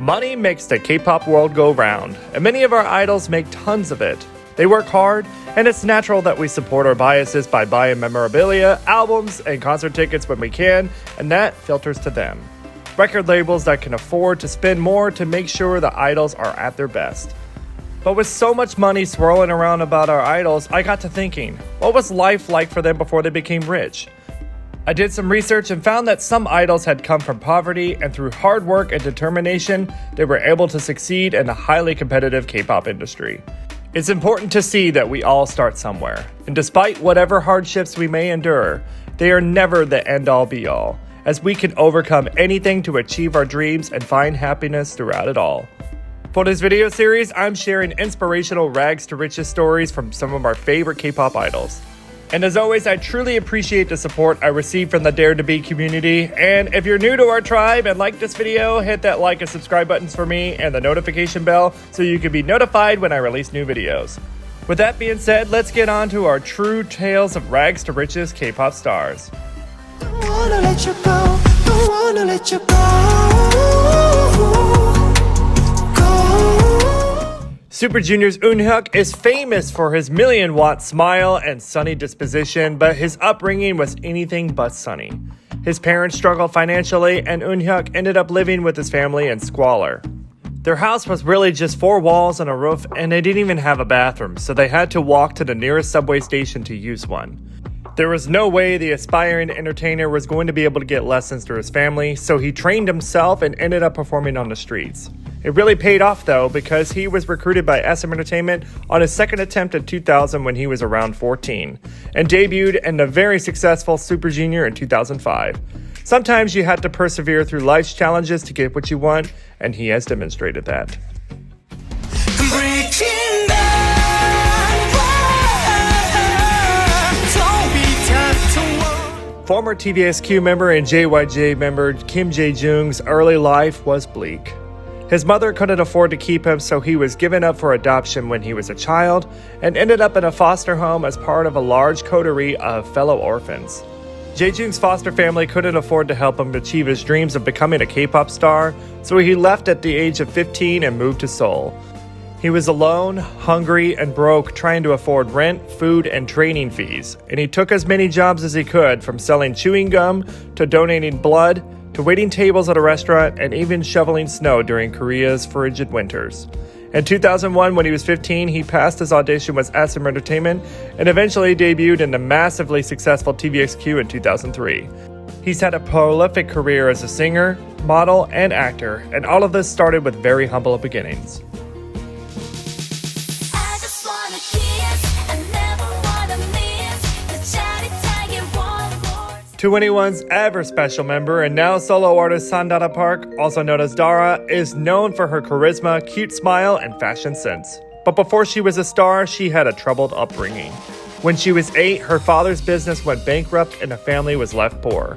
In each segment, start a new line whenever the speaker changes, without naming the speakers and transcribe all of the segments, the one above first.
Money makes the K-pop world go round, and many of our idols make tons of it. They work hard, and it's natural that we support our biases by buying memorabilia, albums, and concert tickets when we can, and that filters to them. Record labels that can afford to spend more to make sure the idols are at their best. But with so much money swirling around about our idols, I got to thinking, what was life like for them before they became rich? I did some research and found that some idols had come from poverty, and through hard work and determination, they were able to succeed in the highly competitive K-pop industry. It's important to see that we all start somewhere, and despite whatever hardships we may endure, they are never the end-all be-all, as we can overcome anything to achieve our dreams and find happiness throughout it all. For this video series, I'm sharing inspirational rags to riches stories from some of our favorite K-pop idols. And as always, I truly appreciate the support I receive from the Dare to Be community. And if you're new to our tribe and like this video, hit that like and subscribe buttons for me and the notification bell so you can be notified when I release new videos. With that being said, let's get on to our true tales of rags to riches K-pop stars.
Don't wanna let you go, don't wanna let you go.
Super Junior's Eunhyuk is famous for his million-watt smile and sunny disposition, but his upbringing was anything but sunny. His parents struggled financially, and Eunhyuk ended up living with his family in squalor. Their house was really just 4 walls and a roof, and they didn't even have a bathroom, so they had to walk to the nearest subway station to use one. There was no way the aspiring entertainer was going to be able to get lessons through his family, so he trained himself and ended up performing on the streets. It really paid off though, because he was recruited by SM Entertainment on his second attempt in 2000 when he was around 14, and debuted in the very successful Super Junior in 2005. Sometimes you have to persevere through life's challenges to get what you want, and he has demonstrated that. Former TVXQ member and JYJ member Kim Jaejoong's early life was bleak. His mother couldn't afford to keep him, so he was given up for adoption when he was a child and ended up in a foster home as part of a large coterie of fellow orphans. Jaejoong's foster family couldn't afford to help him achieve his dreams of becoming a K-pop star, so he left at the age of 15 and moved to Seoul. He was alone, hungry, and broke, trying to afford rent, food, and training fees, and he took as many jobs as he could, from selling chewing gum to donating blood to waiting tables at a restaurant and even shoveling snow during Korea's frigid winters. In 2001, when he was 15, he passed his audition with SM Entertainment and eventually debuted in the massively successful TVXQ in 2003. He's had a prolific career as a singer, model, and actor, and all of this started with very humble beginnings. 2NE1's ever special member and now solo artist Sandara Park, also known as Dara, is known for her charisma, cute smile, and fashion sense. But before she was a star, she had a troubled upbringing. When she was 8, her father's business went bankrupt and the family was left poor.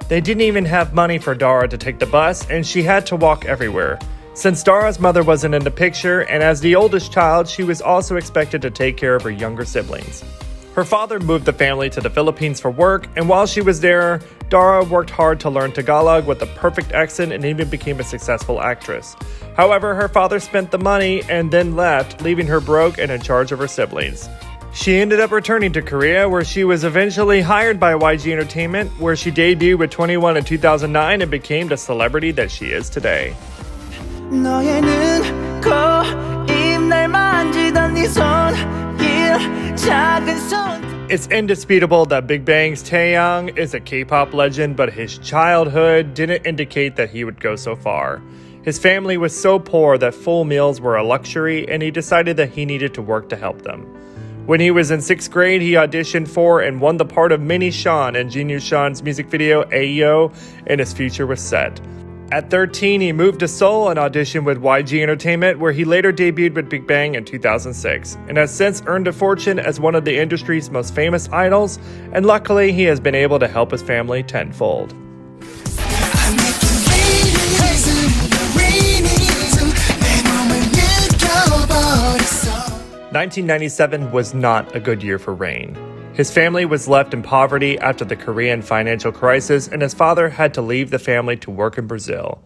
They didn't even have money for Dara to take the bus, and she had to walk everywhere. Since Dara's mother wasn't in the picture, and as the oldest child, she was also expected to take care of her younger siblings. Her father moved the family to the Philippines for work, and while she was there, Dara worked hard to learn Tagalog with a perfect accent and even became a successful actress. However, her father spent the money and then left, leaving her broke and in charge of her siblings. She ended up returning to Korea, where she was eventually hired by YG Entertainment, where she debuted with 2NE1 in 2009 and became the celebrity that she is today. It's indisputable that BIGBANG's Taeyang is a K-pop legend, but his childhood didn't indicate that he would go so far. His family was so poor that full meals were a luxury, and he decided that he needed to work to help them. When he was in 6th grade, he auditioned for and won the part of Mini Sean in Junior Sean's music video Ayo, and his future was set. At 13, he moved to Seoul and auditioned with YG Entertainment, where he later debuted with BIGBANG in 2006, and has since earned a fortune as one of the industry's most famous idols, and luckily he has been able to help his family tenfold. 1997 was not a good year for Rain. His family was left in poverty after the Korean financial crisis, and his father had to leave the family to work in Brazil.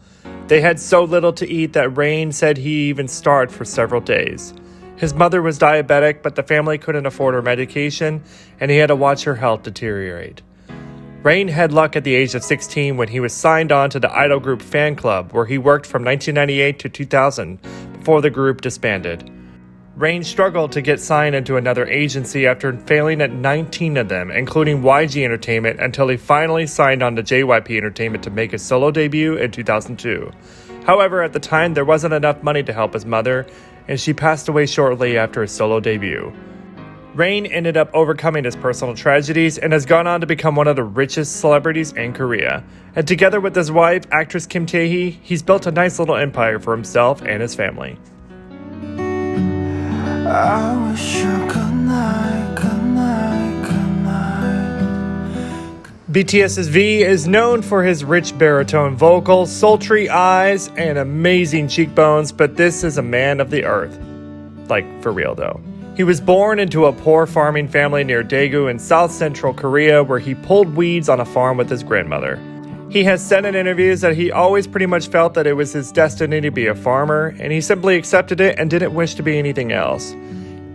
They had so little to eat that Rain said he even starved for several days. His mother was diabetic, but the family couldn't afford her medication, and he had to watch her health deteriorate. Rain had luck at the age of 16 when he was signed on to the idol group Fan Club, where he worked from 1998 to 2000 before the group disbanded. Rain struggled to get signed into another agency after failing at 19 of them, including YG Entertainment, until he finally signed on to JYP Entertainment to make his solo debut in 2002. However, at the time, there wasn't enough money to help his mother, and she passed away shortly after his solo debut. Rain ended up overcoming his personal tragedies and has gone on to become one of the richest celebrities in Korea. And together with his wife, actress Kim Taehee, he's built a nice little empire for himself and his family.
I wish you good night, good night, good night.
BTS's V is known for his rich baritone vocals, sultry eyes, and amazing cheekbones, but this is a man of the earth. Like, for real though. He was born into a poor farming family near Daegu in South Central Korea, where he pulled weeds on a farm with his grandmother. He has said in interviews that he always pretty much felt that it was his destiny to be a farmer, and he simply accepted it and didn't wish to be anything else.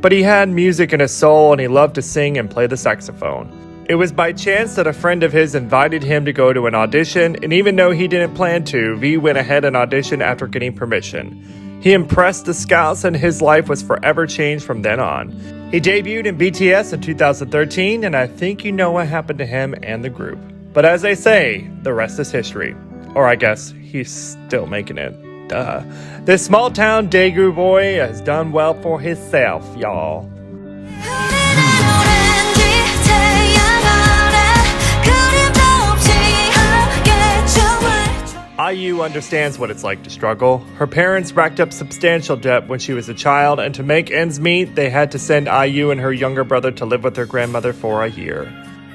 But he had music in his soul, and he loved to sing and play the saxophone. It was by chance that a friend of his invited him to go to an audition, and even though he didn't plan to, V went ahead and auditioned after getting permission. He impressed the scouts, and his life was forever changed from then on. He debuted in BTS in 2013, and I think you know what happened to him and the group. But as they say, the rest is history. Or I guess he's still making it. Duh. This small town Daegu boy has done well for himself, y'all. IU understands what it's like to struggle. Her parents racked up substantial debt when she was a child, and to make ends meet, they had to send IU and her younger brother to live with their grandmother for a year.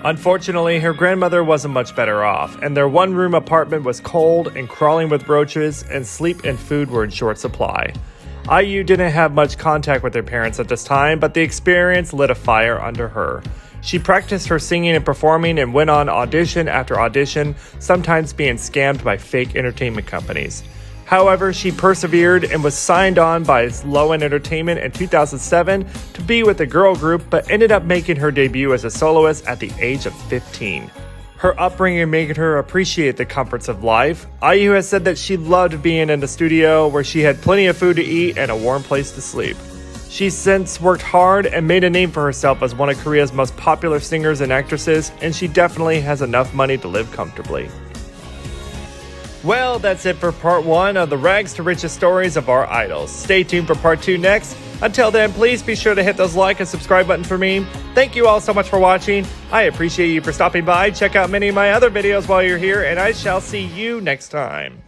Unfortunately, her grandmother wasn't much better off, and their one-room apartment was cold and crawling with roaches, and sleep and food were in short supply. IU didn't have much contact with her parents at this time, but the experience lit a fire under her. She practiced her singing and performing and went on audition after audition, sometimes being scammed by fake entertainment companies. However, she persevered and was signed on by Lowen Entertainment in 2007 to be with the girl group, but ended up making her debut as a soloist at the age of 15. Her upbringing made her appreciate the comforts of life. IU has said that she loved being in the studio where she had plenty of food to eat and a warm place to sleep. She's since worked hard and made a name for herself as one of Korea's most popular singers and actresses, and she definitely has enough money to live comfortably. Well, that's it for part 1 of the rags to riches stories of our idols. Stay tuned for part 2 next. Until then, please be sure to hit those like and subscribe button for me. Thank you all so much for watching. I appreciate you for stopping by. Check out many of my other videos while you're here, and I shall see you next time.